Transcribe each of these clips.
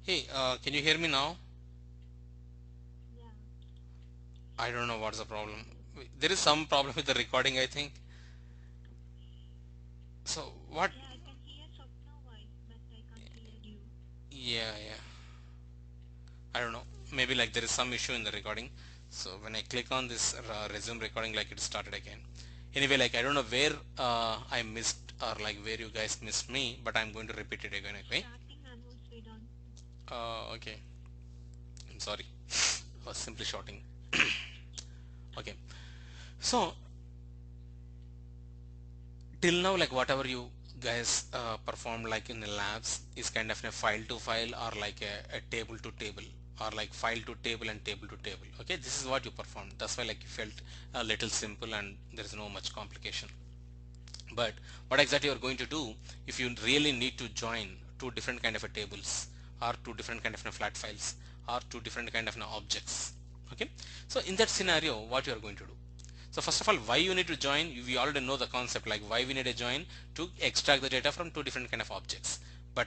Hey, can you hear me now? Yeah, I don't know what's the problem. There is some problem with the recording, I think. So what? yeah, I can hear Swapna voice, but I can't hear you. Yeah, yeah. I don't know. Maybe like there is some issue in the recording. So when I click on this resume recording, like it started again. Anyway, like I don't know where I missed or like where you guys missed me, but I'm going to repeat it again. Okay. Starting onwards, we don't. Okay. I'm sorry. I was simply shouting. Okay. So till now, like whatever you guys performed like in the labs is kind of a file to file or like a table to table or like file to table and table to table. Okay, this is what you performed. That's why like you felt a little simple and there is no much complication. But what exactly you're going to do if you really need to join two different kind of a tables or two different kind of a flat files or two different kind of a objects. Okay, so in that scenario what you are going to do? So first of all, why you need to join? We already know the concept, like why we need a join to extract the data from two different kind of objects. But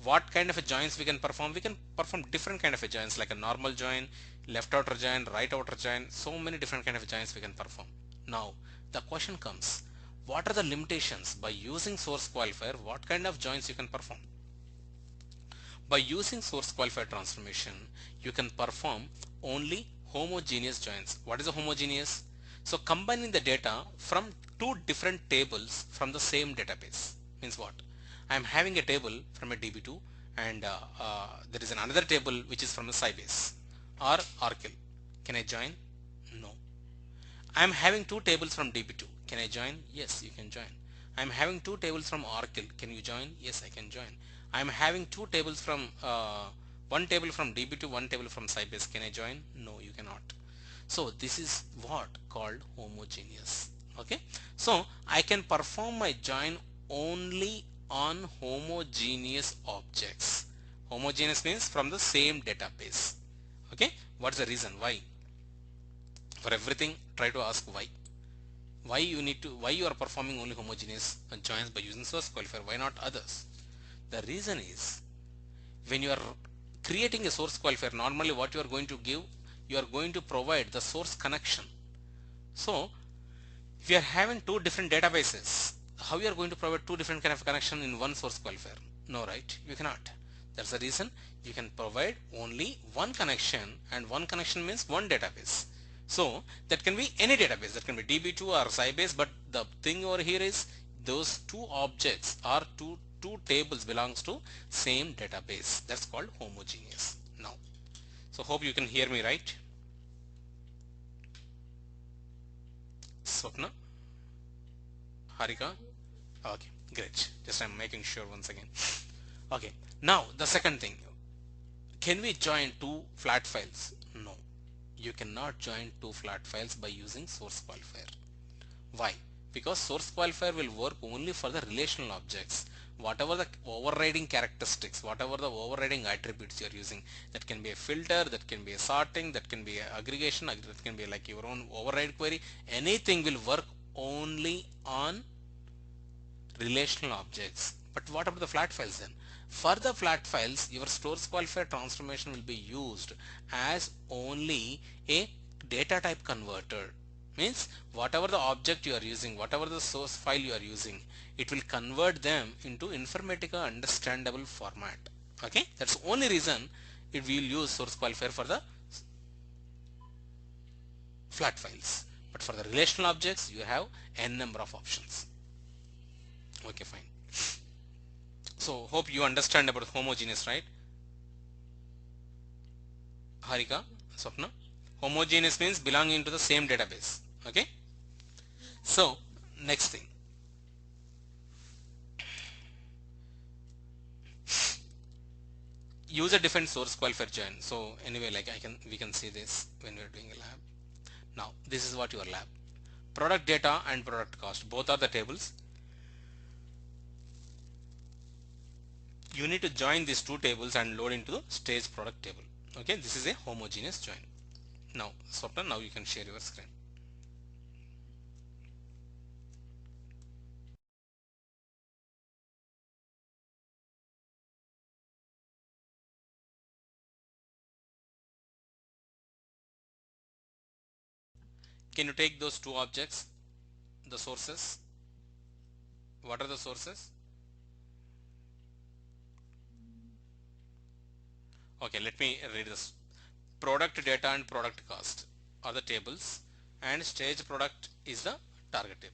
what kind of a joins we can perform? We can perform different kind of a joins, like a normal join, left outer join, right outer join. So many different kind of joins we can perform. Now the question comes, what are the limitations by using source qualifier? What kind of joins you can perform? By using source qualifier transformation, you can perform only homogeneous joins. What is a homogeneous? So combining the data from two different tables from the same database means what? I am having a table from a DB2 and there is another table which is from a Sybase or Oracle. Can I join? No. I am having two tables from DB2. Can I join? Yes, you can join. I am having two tables from Oracle. Can you join? Yes, I can join. I am having two tables from one table from DB2, one table from Sybase. Can I join? No, you cannot. So this is what called homogeneous. Okay. So I can perform my join only on homogeneous objects. Homogeneous means from the same database. Okay. What's the reason? Why? For everything try to ask why you are performing only homogeneous joins by using source qualifier, why not others? The reason is when you are creating a source qualifier, normally what you are going to give, you are going to provide the source connection. So if you are having two different databases, how you are going to provide two different kind of connection in one source qualifier? No, right? You cannot. That's the reason you can provide only one connection, and one connection means one database. So that can be any database, that can be DB2 or Sybase, but the thing over here is those two objects or two tables belongs to same database. That's called homogeneous. Now, so hope you can hear me, right? Swapna, Harika. Okay, great. Just I'm making sure once again. Okay, now the second thing. Can we join two flat files? No. You cannot join two flat files by using source qualifier. Why? Because source qualifier will work only for the relational objects. Whatever the overriding characteristics, whatever the overriding attributes you are using, that can be a filter, that can be a sorting, that can be a aggregation, that can be like your own override query. Anything will work only on relational objects. But what about the flat files then? For the flat files, your source qualifier transformation will be used as only a data type converter. Means whatever the object you are using, whatever the source file you are using, it will convert them into Informatica understandable format. Okay, that's the only reason it will use source qualifier for the flat files. But for the relational objects, you have n number of options. Okay, fine. So hope you understand about homogeneous, right? Harika, Swapna. Homogeneous means belonging to the same database. Okay. Yeah. So next thing, use a different source qualifier join. So anyway, like we can see this when we're doing a lab. Now this is what your lab. Product data and product cost, both are the tables. You need to join these two tables and load into the stage product table. Okay, this is a homogeneous join. Now Swapna, now you can share your screen. Can you take those two objects, the sources? What are the sources? Okay, let me read this. Product data and product cost are the tables, and stage product is the target table.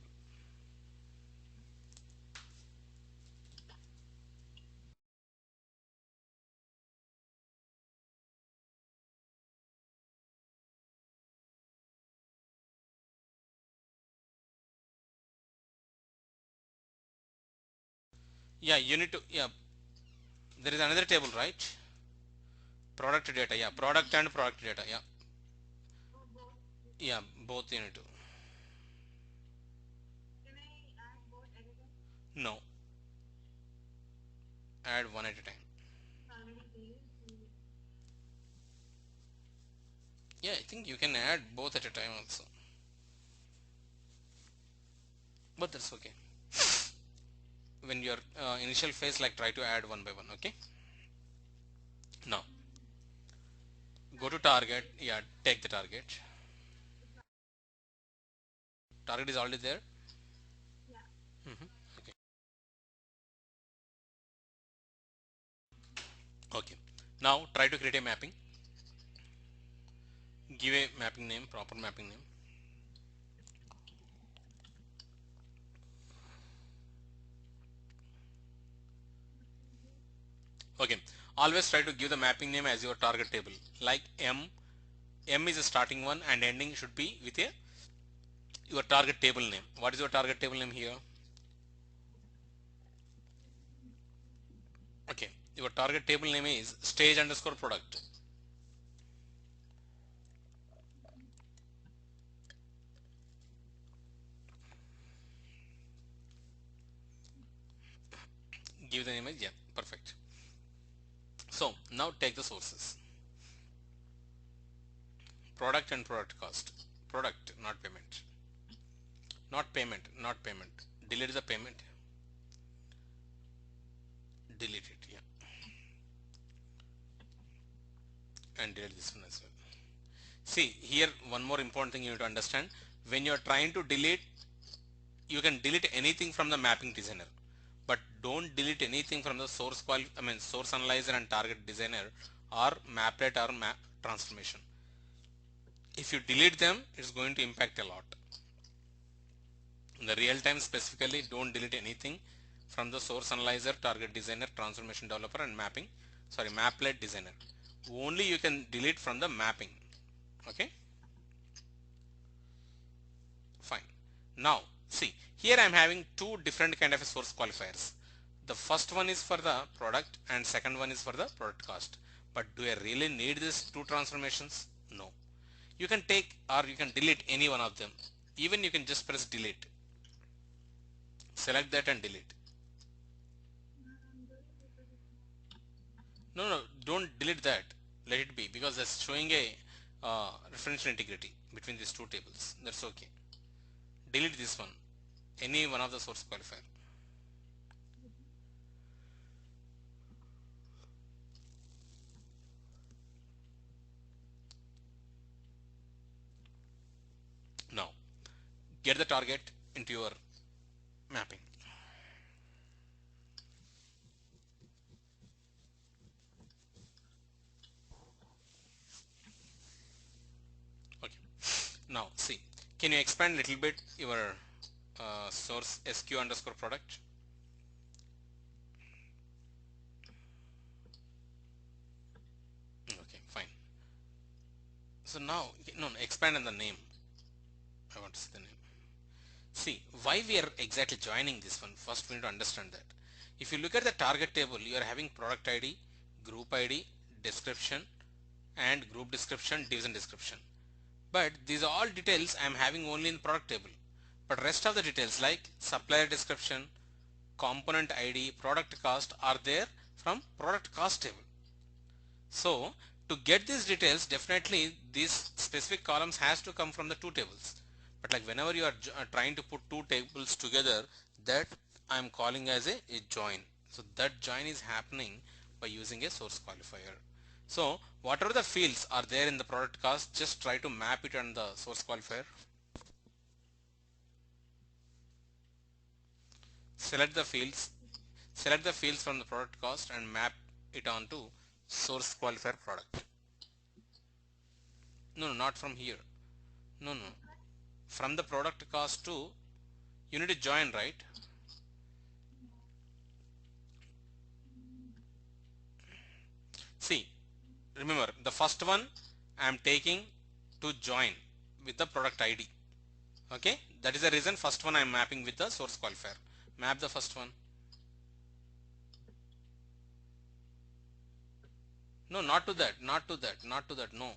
Yeah, you need to, yeah, there is another table, right? Product data, yeah, product and product data, yeah, Oh, both. yeah, both you need to. Can I add both at a time? No, add one at a time. It's already there, so Yeah, I think you can add both at a time also, but that's okay. When your initial phase, like try to add one by one, okay? Now, go to target is target, there. yeah, take the target. It's Target is already there. yeah. Okay. Okay. Now try to create a mapping. Give a mapping name, proper mapping name. Okay. Always try to give the mapping name as your target table. Like M. M is a starting one and ending should be with a your target table name. What is your target table name here? Okay. Your target table name is stage underscore product. Give the name as, yeah, perfect. So now take the sources. Product and product cost. Product, not payment. Not payment, not payment. Delete the payment. Delete it, yeah. And delete this one as well. See, here one more important thing you need to understand. When you are trying to delete, you can delete anything from the mapping designer, but don't delete anything from the source analyzer and target designer or maplet or map transformation. If you delete them, it's going to impact a lot. In the real time specifically, don't delete anything from the source analyzer, target designer, transformation developer and maplet designer. Only you can delete from the mapping. Okay. Fine. Now, see, here I am having two different kind of source qualifiers. The first one is for the product and second one is for the product cost. But do I really need these two transformations? No. You can take or you can delete any one of them. Even you can just press delete. Select that and delete. I'm doing because it's not. No, no, don't delete that. Let it be because that's showing a referential integrity between these two tables. That's okay. Delete this one. Any one of the source qualifier. Now, get the target into your mapping. Okay. Now see, can you expand a little bit your source SQ underscore product? Okay, fine. So now, no, no, expand on the name. I want to see the name. See, why we are exactly joining this one? First, we need to understand that. If you look at the target table, you are having product ID, group ID, description, and group description, division description. But these are all details I am having only in product table. But rest of the details like supplier description, component ID, product cost are there from product cost table. So to get these details, definitely these specific columns has to come from the two tables. But like whenever you are trying to put two tables together, that I am calling as a join. So that join is happening by using a source qualifier. So whatever the fields are there in the product cost, just try to map it on the source qualifier. Select the fields. Select the fields from the product cost and map it onto source qualifier product. No, no, not from here. No, no. But From the product cost to, you need to join, right? no. Mm, See, remember the first one I am taking to join with the product ID. Okay, that is the reason first one I am mapping with the source qualifier. Map the first one. No, not to that, not to that, not to that. No,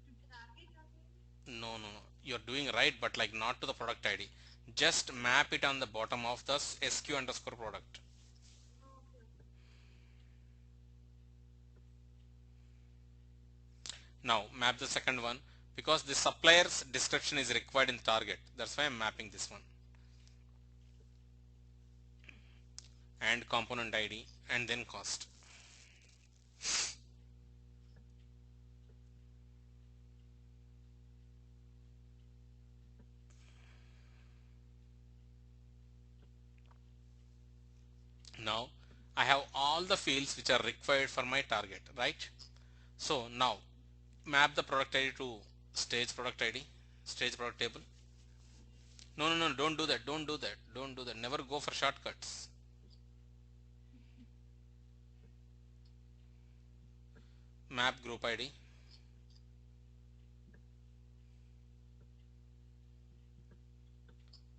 to drag it again. no, no, no. You're doing right, but like not to the product ID. Just map it on the bottom of the SQ underscore product. Okay, okay. Now map the second one because the supplier's description is required in target. That's why I'm mapping this one. And component ID and then cost. Now I have all the fields which are required for my target, right? So now map the product ID to stage product ID, stage product table. No, no, no, don't do that, don't do that, don't do that. Never go for shortcuts. Map group ID,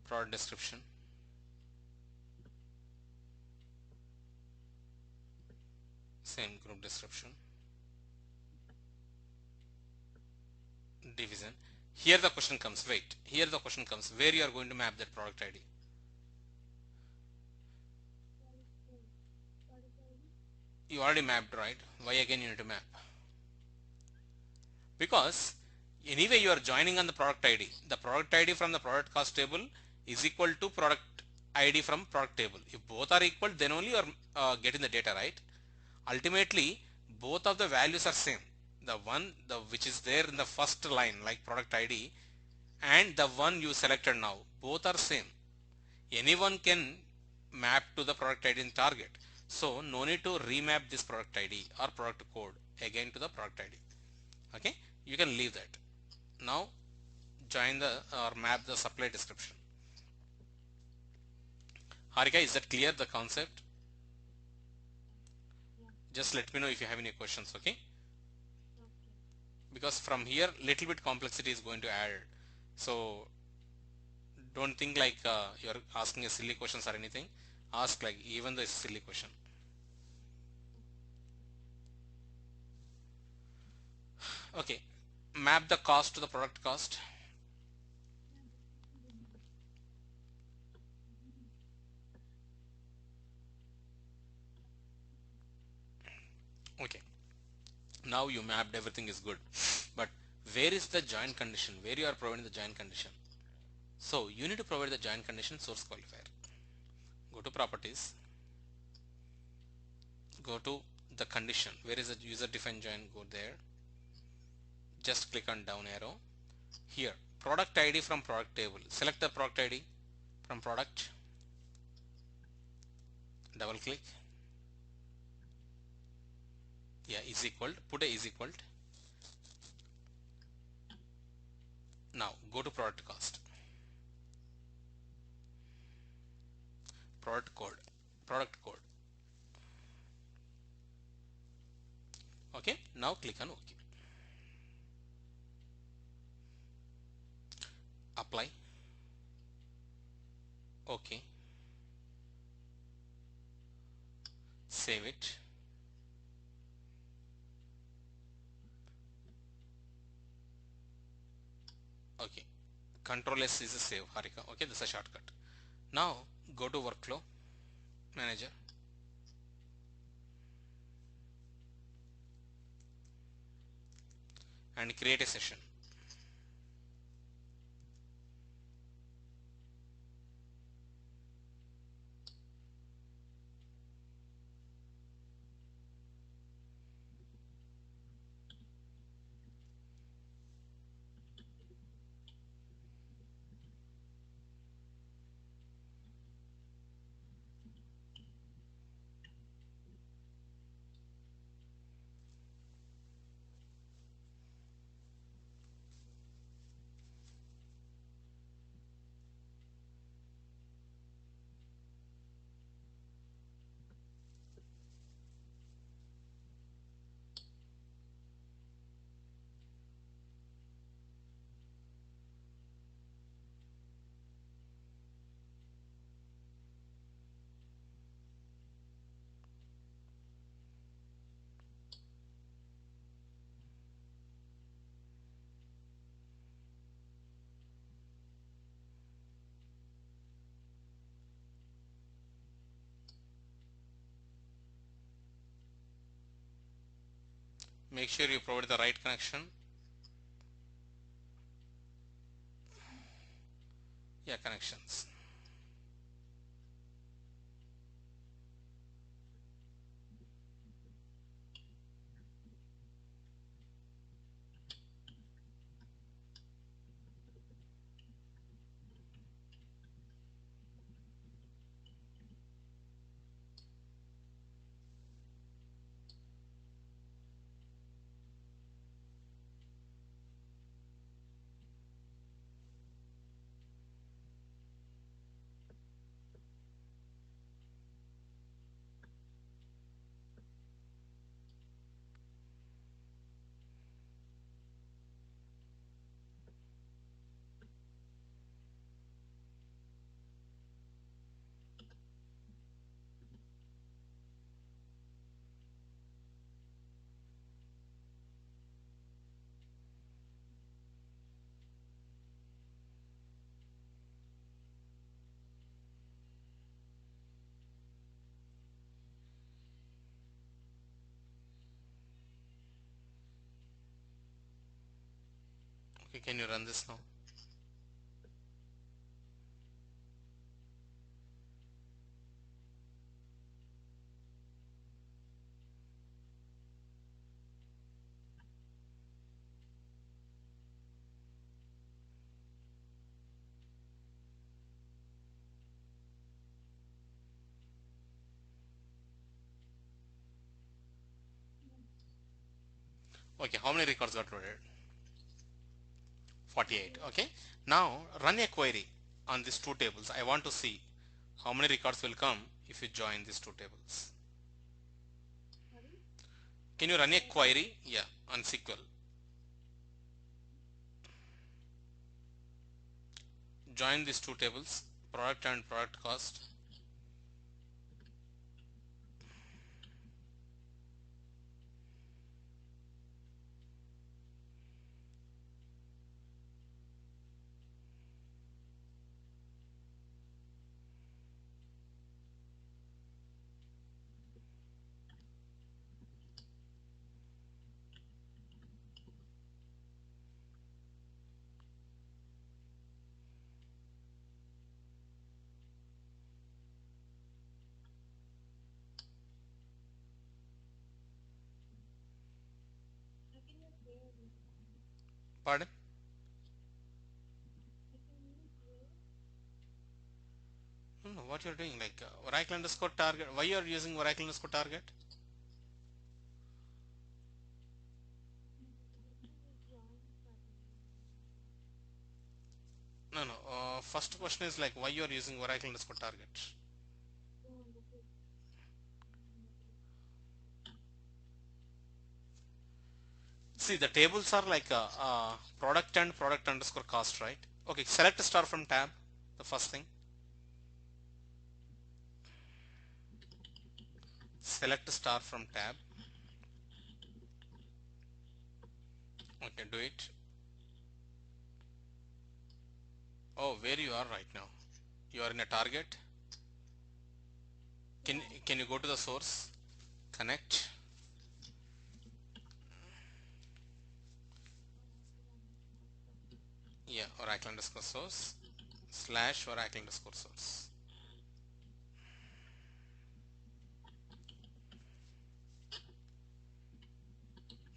product description, same group description, division. Here the question comes, wait, here the question comes, where you are going to map that product ID. Product code. Product ID. You already mapped, right? Why again you need to map? Because anyway you are joining on the product ID. The product ID from the product cost table is equal to product ID from product table. If both are equal, then only you are getting the data, right? Ultimately, both of the values are same. The one which is there in the first line like product ID and the one you selected now, both are same. Anyone can map to the product ID in target. So no need to remap this product ID or product code again to the product ID. Okay, you can leave that. Now join the or map the supply description. Harika, is that clear the concept? Yeah. Just let me know if you have any questions. Okay, Okay. because from here little bit complexity is going to add. So don't think like you're asking a silly questions or anything. Ask like even the silly question. Okay, map the cost to the product cost. Yeah, this is the map. Okay, now you mapped, everything is good, but where is the join condition, where you are providing the join condition? So you need to provide the join condition source qualifier. Go to properties, go to the condition, where is the user defined join, go there, just click on down arrow. Here product ID from product table, select the product ID from product, double click, yeah, is equal, put a is equal. Now go to product cost, product code, product code. Okay, now click on OK. Apply. OK. Save it. OK. Control S is a save, Harika. OK, this is a shortcut. Now go to workflow manager and create a session. Make sure you provide the right connection. Yeah, connections. Okay, can you run this now? Okay, how many records got loaded? 48. 48. Okay, now run a query on these two tables. I want to see how many records will come if you join these two tables. Sorry? Can you run a Query. query? Yeah, on SQL. Join these two tables, product and product cost. I can just hear this. Pardon? I can even hear. No, no, what you're doing, like Oracle underscore target. Why you're using Oracle underscore target? No, let me just join suddenly. No, no. First question is like why you're using Oracle underscore target. Oh, understood. Understood. See, the tables are like product and product underscore cost, right? Okay, select star from tab. The first thing. Select star from tab. Okay, do it. Oh, where you are right now? You are in a target. Can Yeah. can you go to the source? Connect. Oracle underscore source. Yeah, Oracle underscore source slash Oracle underscore source.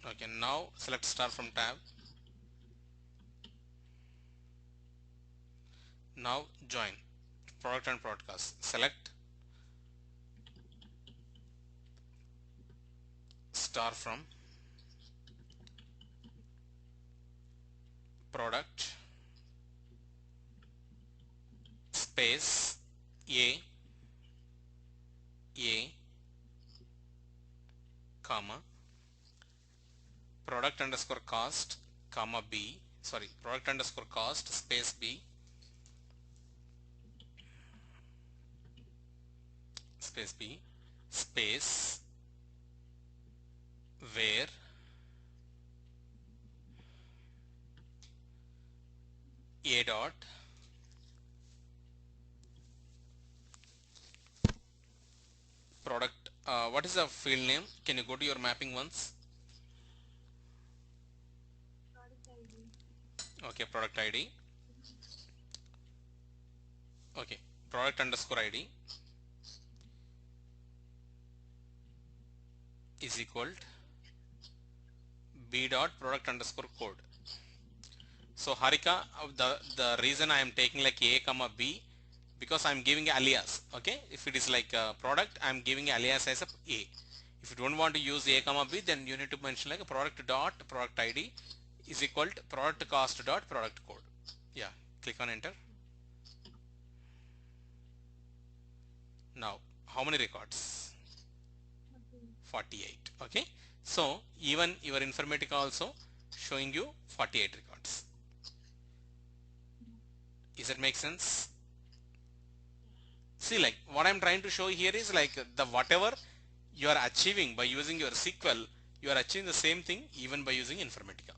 Okay, now select star from tab. Now join product and product cost. Select star from product space a comma product underscore cost comma b, sorry, product underscore cost space b space b space where a dot product, what is the field name? Can you go to your mapping once? Okay, product ID. Okay, product underscore ID is equal to b dot product underscore code. So Harika, the reason I am taking like a comma b, because I am giving alias. Okay, if it is like a product, I am giving alias as a. If you don't want to use a comma b, then you need to mention like a product dot product id is equal to product cost dot product code. Yeah, click on enter. Now how many records? Okay. 48. Okay, so even your Informatica also showing you 48 records. Is it make sense? See, like what I'm trying to show here is like the whatever you are achieving by using your SQL, you are achieving the same thing even by using Informatica.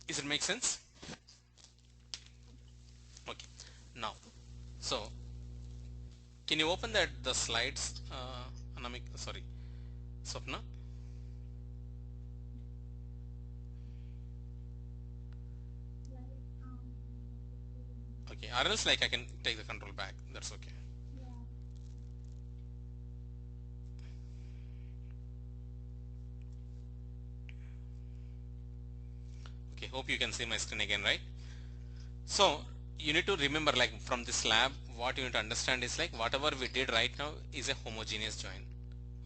Is it make sense? Okay. Now, so can you open that the slides, Anamik? Sorry, Swapna. Like, what to remember. Okay, or else like I can take the control back. That's okay. Yeah. Okay, hope you can see my screen again, right? So you need to remember like from this lab, what you need to understand is like whatever we did right now is a homogeneous join.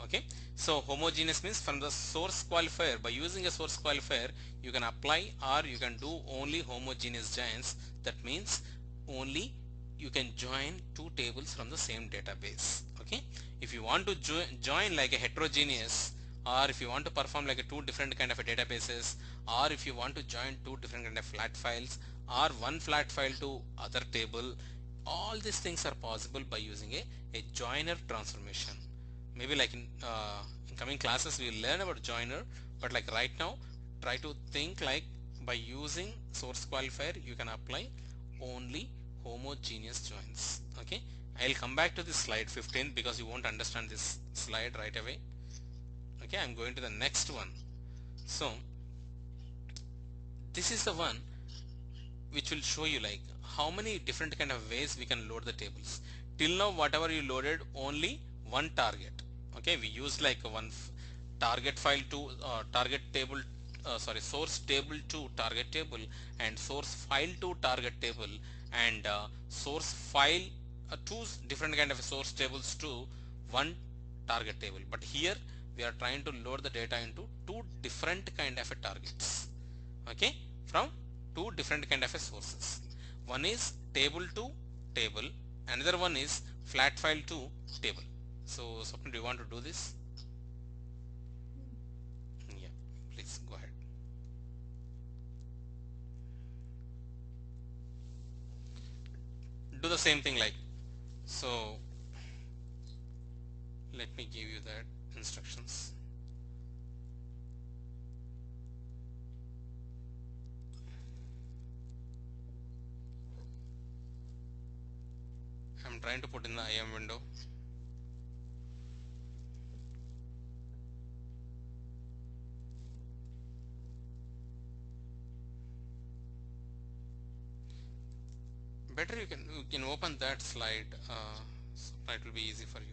Okay, so homogeneous means from the source qualifier, by using a source qualifier you can apply or you can do only homogeneous joins. That means only you can join two tables from the same database. Okay, if you want to join like a heterogeneous, or if you want to perform like a two different kind of a databases, or if you want to join two different kind of flat files or one flat file to other table, all these things are possible by using a joiner transformation. Maybe like in coming classes we will learn about joiner, but like right now try to think like by using source qualifier you can apply only homogeneous joins. Okay, I'll come back to this slide 15 because you won't understand this slide right away. Okay, I'm going to the next one. So this is the one which will show you like how many different kind of ways we can load the tables. Till now whatever you loaded, only one target. Okay, we used like one target file to target table, sorry, source table to target table, and source file to target table, and source file, two different kind of source tables to one target table. But here we are trying to load the data into two different kind of targets. Okay, from two different kind of a sources. One is table to table, another one is flat file to table. So Swapna, do you want to do this? Yeah. Yeah, please go ahead. Do the same thing like so. Let me give you that instructions. I'm trying to put in the IM window. Better you can open that slide, so it will be easy for you.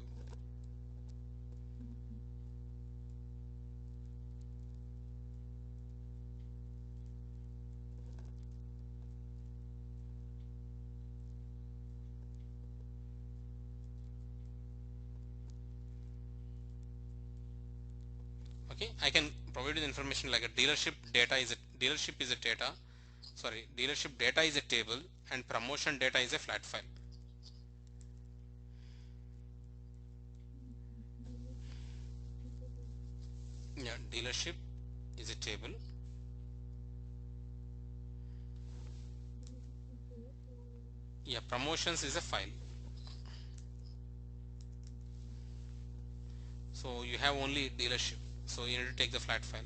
Okay. Okay, I can provide you the information like a dealership data is a dealership is a data, sorry, dealership data is a table, and promotion data is a flat file. Dealership is a data. Yeah, dealership is a table. Dealership is there. So, Yeah, promotions is a file. okay. So you have only dealership, so you need to take the flat file.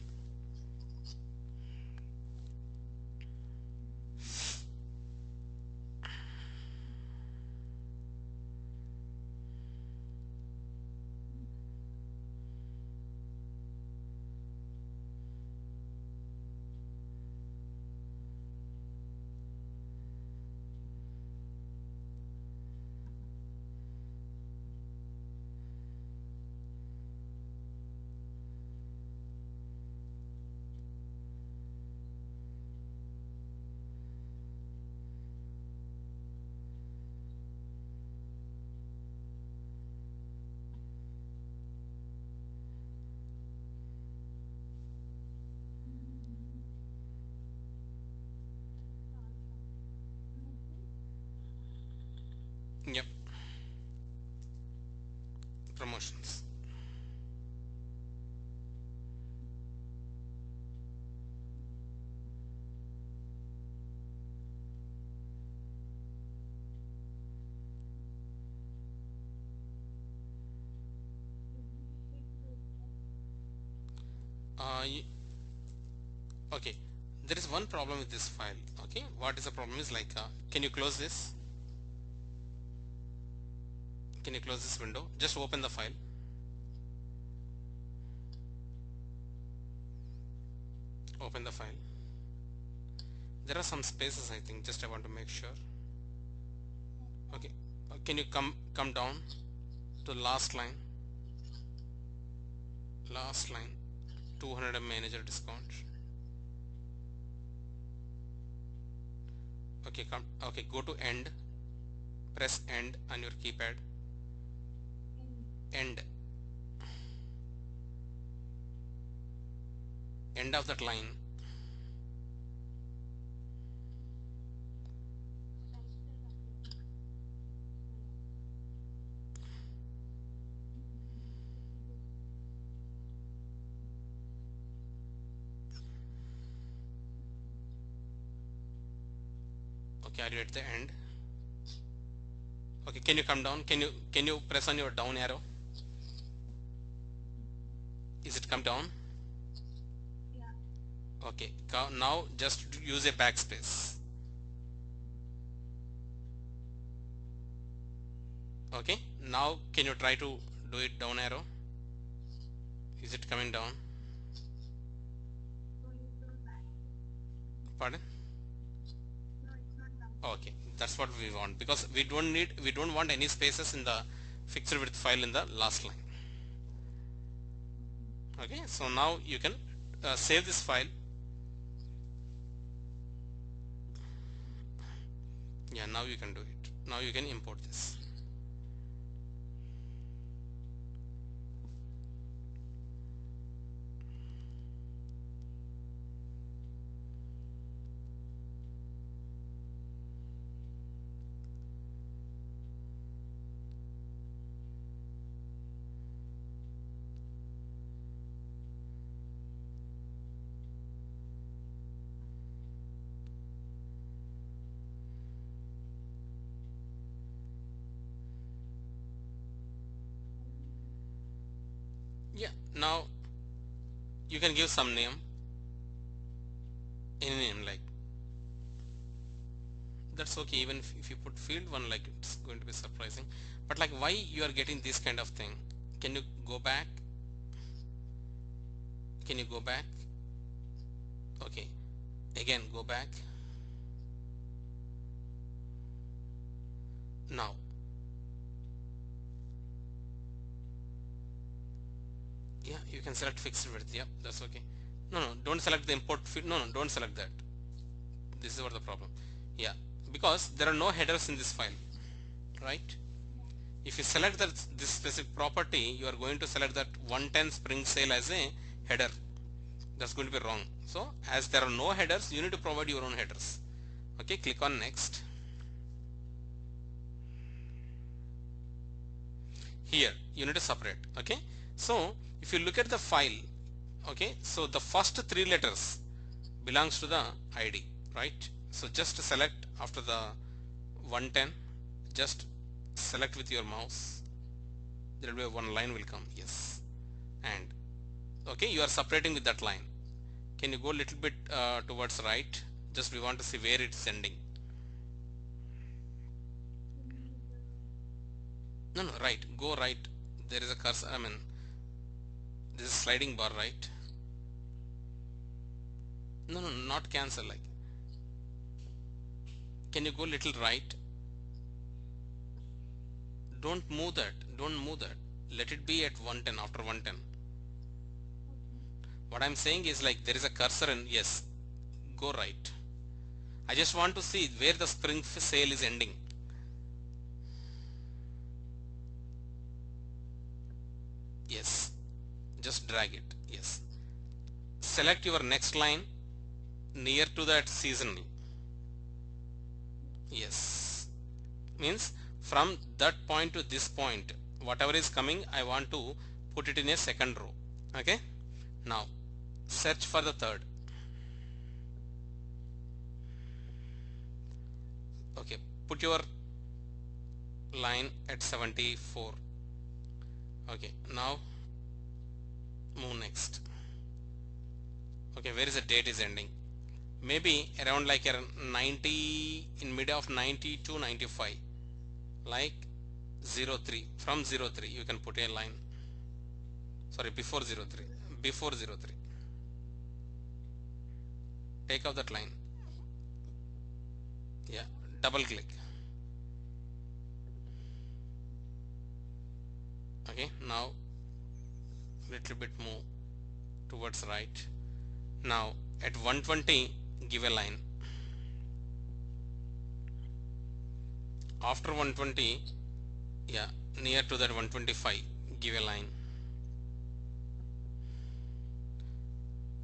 promotions. uh, y- okay, there is one problem with this file. Okay, what is the problem is like, can you close this, can you close this window, just open the file, open the file. There are some spaces, I think, just I want to make sure. Okay, can you come down to last line, last line, 200 manager discount. Okay, come, okay, go to end, press end on your keypad, end, end of that line. Okay, are you at the end? Okay, can you come down, can you press on your down arrow? Is it come down? Yeah. Okay, now just use a backspace. Okay, now can you try to do it down arrow? Is it coming down? So you go back. Pardon? No, it's not down. Okay, that's what we want, because we don't want any spaces in the fixed width file in the last line. Okay, so now you can save this file. Yeah, now you can do it. Now you can import this. Yeah, now you can give some name, any name, like, that's okay. Even if you put field one, like, it's going to be surprising, but like, why you are getting this kind of thing? Can you go back? Can you go back? Okay, again go back. Now yeah, you can select fixed width. Yeah, that's okay. No, don't select the import field. No, don't select that. This is what the problem. Yeah, because there are no headers in this file, right? Yeah. If you select that this specific property, you are going to select that 110 spring sale as a header. That's going to be wrong. So as there are no headers, you need to provide your own headers. Okay, click on next. Here you need to separate. Okay, so if you look at the file, okay, so the first three letters belongs to the ID, right? So just select after the 110, just select with your mouse, there will be one line will come. Yes, and okay, you are separating with that line. Can you go a little bit towards right? Just we want to see where it's ending. In the No, right, go right. There is a cursor, I mean, this is sliding bar, right? No, not cancel, like, can you go little right? Don't move that, don't move that. Let it be at 110, after 110. okay. What I'm saying is, like, there is a cursor and yes, go right. I just want to see where the spring sale is ending. Yes, just drag it. Yes, select your next line near to that seasonal. Yes, means from that point to this point, whatever is coming I want to put it in a second row. Okay, now search for the third. Okay, put your line at 74. Okay, now move next. Okay, where is the date is ending? Maybe around like around 90, in mid of 90 to 95, like 03. From 03 you can put a line. Sorry, before 03, before 03, take out that line. Yeah, double click. Okay, now little bit move towards right. Now at 120 give a line. After 120, yeah, near to that 125 give a line.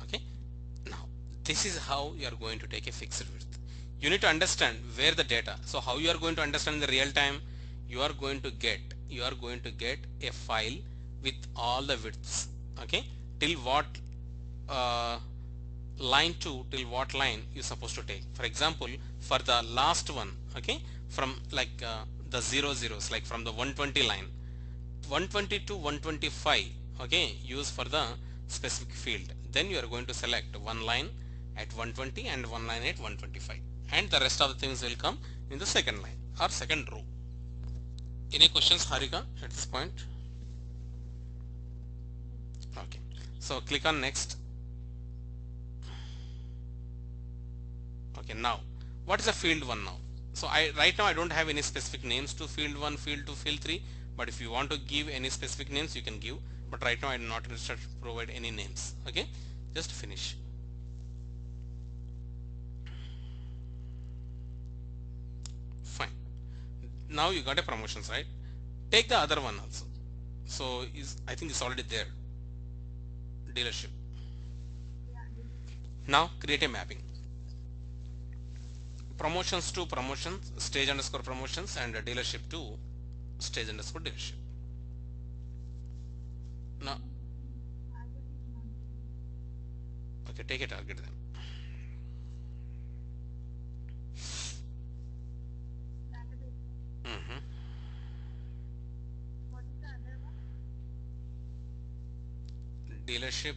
Okay, now this is how you are going to take a fixed width. You need to understand where the data. So how you are going to understand in the real time? You are going to get a file with all the widths. Okay, till what line to till what line you supposed to take. For example, for the last one, okay, from like the zero zeros, like from the 120 line, 120 to 125, okay, use for the specific field. Then you are going to select one line at 120 and one line at 125, and the rest of the things will come in the second line or second row. Any questions, Harika, at this point? Okay, so click on next. Okay, now what is the field 1 now? So right now I don't have any specific names to field 1, field 2, field 3, but if you want to give any specific names you can give, but right now I'm not interested to provide any names. Okay, just finish. Fine. Now you got a promotions, right? Take the other one also. So I think it's already there, dealership. Yeah, dealership. Now create a mapping. Promotions to promotions, stage underscore promotions, and dealership to stage underscore dealership. Now, Target is not given. okay, take a target then. Database. Mhm. What is the other one? Dealership,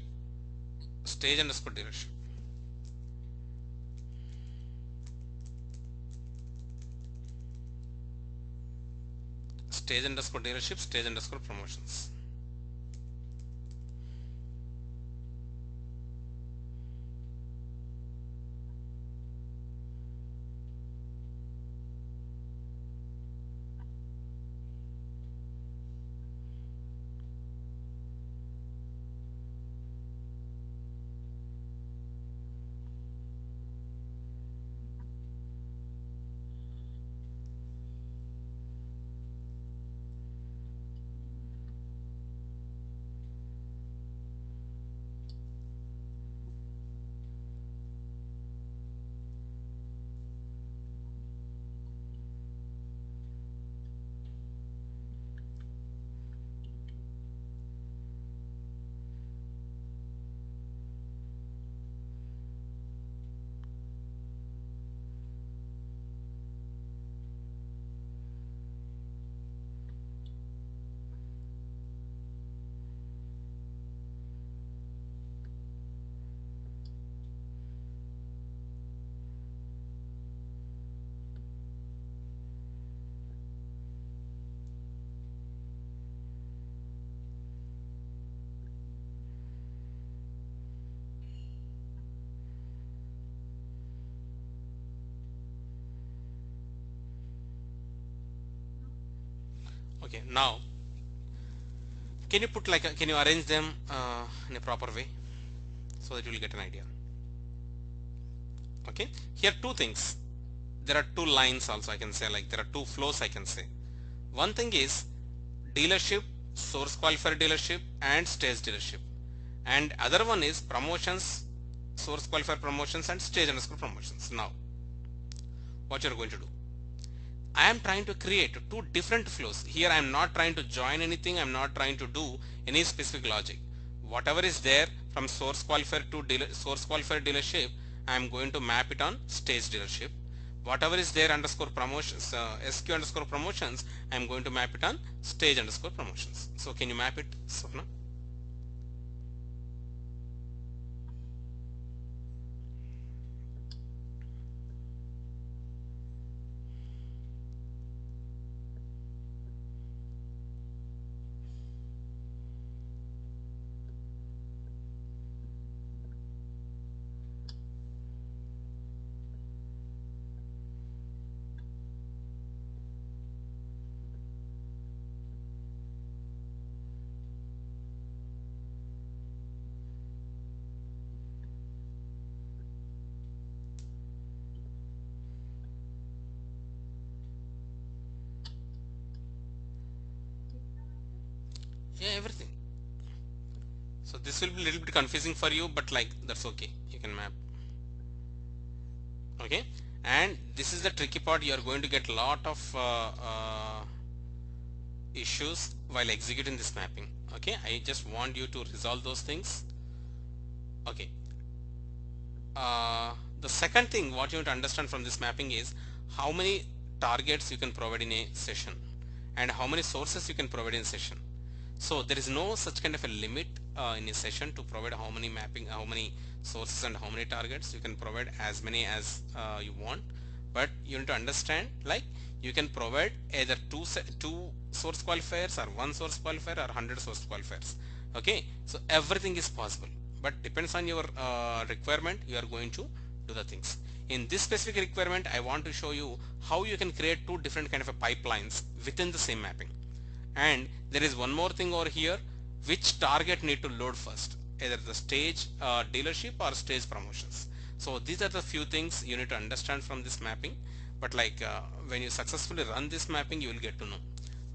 stage underscore dealership. Stage underscore dealership, stage underscore promotions. Okay, now can you put like can you arrange them in a proper way so that you will get an idea? Okay, here two things. There are two lines also, I can say, like there are two flows I can say. One thing is dealership, source qualifier dealership, and stage dealership, and other one is promotions, source qualifier promotions, and stage underscore promotions. Now what you are going to do, I am trying to create two different flows. Here I am not trying to join anything. I am not trying to do any specific logic. Whatever is there from source qualifier to source qualifier dealership, I am going to map it on stage dealership. Whatever is there underscore promotions, SQ underscore promotions, I am going to map it on stage underscore promotions. So can you map it, Swapna? Yeah, everything. So this will be a little bit confusing for you, but like that's okay. You can map. Okay, and this is the tricky part. You are going to get a lot of issues while executing this mapping. Okay, I just want you to resolve those things. Okay, the second thing what you need to understand from this mapping is how many targets you can provide in a session and how many sources you can provide in a session. So there is no such kind of a limit in a session to provide how many mapping, how many sources and how many targets. You can provide as many as you want, but you need to understand, like, you can provide either two source qualifiers or one source qualifier or 100 source qualifiers. Okay, so everything is possible, but depends on your requirement. You are going to do the things. In this specific requirement, I want to show you how you can create two different kind of a pipelines within the same mapping. And there is one more thing over here, which target need to load first, either the stage dealership or stage promotions. So these are the few things you need to understand from this mapping, but like when you successfully run this mapping, you will get to know.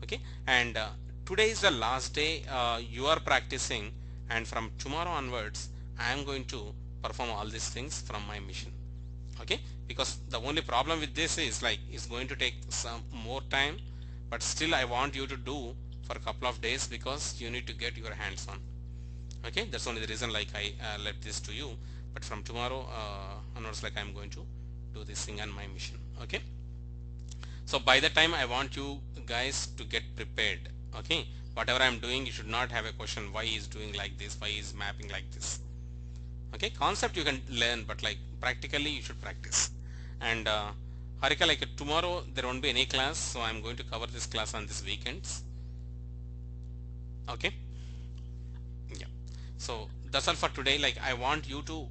Okay, and today is the last day you are practicing, and from tomorrow onwards I am going to perform all these things from my mission. Okay, because the only problem with this is like it's going to take some more time, but still I want you to do for a couple of days because you need to get your hands on. Okay, that's only the reason like I left this to you, but from tomorrow onwards, like I'm going to do this thing on my mission. Okay, so by the time I want you guys to get prepared. Okay, whatever I'm doing, you should not have a question why he's doing like this, why he's mapping like this. Okay, concept you can learn, but like practically you should practice. And Harika, like tomorrow there won't be any class, so I'm going to cover this class on this weekends. Okay, yeah, so that's all for today. Like I want you to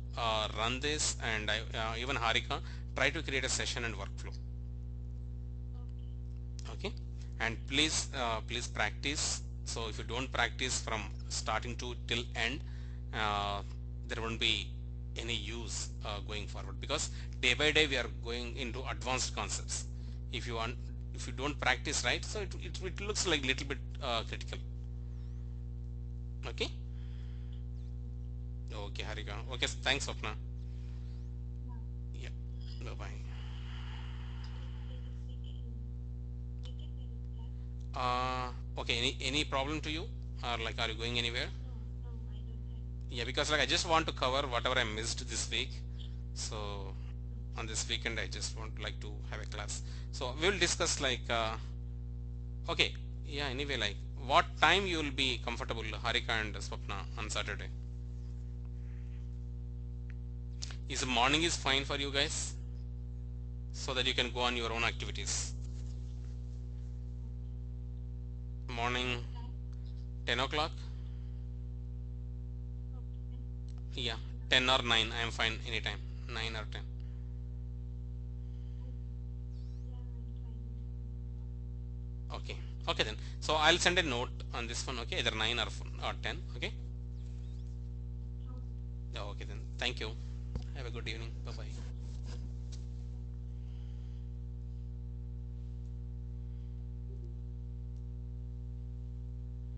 run this, and even Harika, try to create a session and workflow. Okay. Okay, and please practice. So if you don't practice from starting to till end, uh, there won't be any use going forward, because day by day we are going into advanced concepts. If you want, if you don't practice, right, so it looks like little bit critical. Okay, okay, Harika. Okay, thanks, Swapna. Yeah. Yeah, bye bye. So we can end this class. Okay, any problem to you, or like are you going anywhere? No, no, I don't have. Yeah, because like I just want to cover whatever I missed this week. So Okay. on this weekend I just want like to have a class. So we will discuss like okay, yeah, anyway, like what time you will be comfortable, Harika and Swapna, on Saturday? Is the morning is fine for you guys, so that you can go on your own activities? Okay. Morning, What time? 10 o'clock? Okay. Yeah, And 10 or 9, I am fine anytime, 9 or 10. I, yeah, I'm fine in morning. Okay, okay then. So I'll send a note on this one, okay, either 9 or 10, okay? Okay. Okay then, thank you. Have a good evening. Bye bye.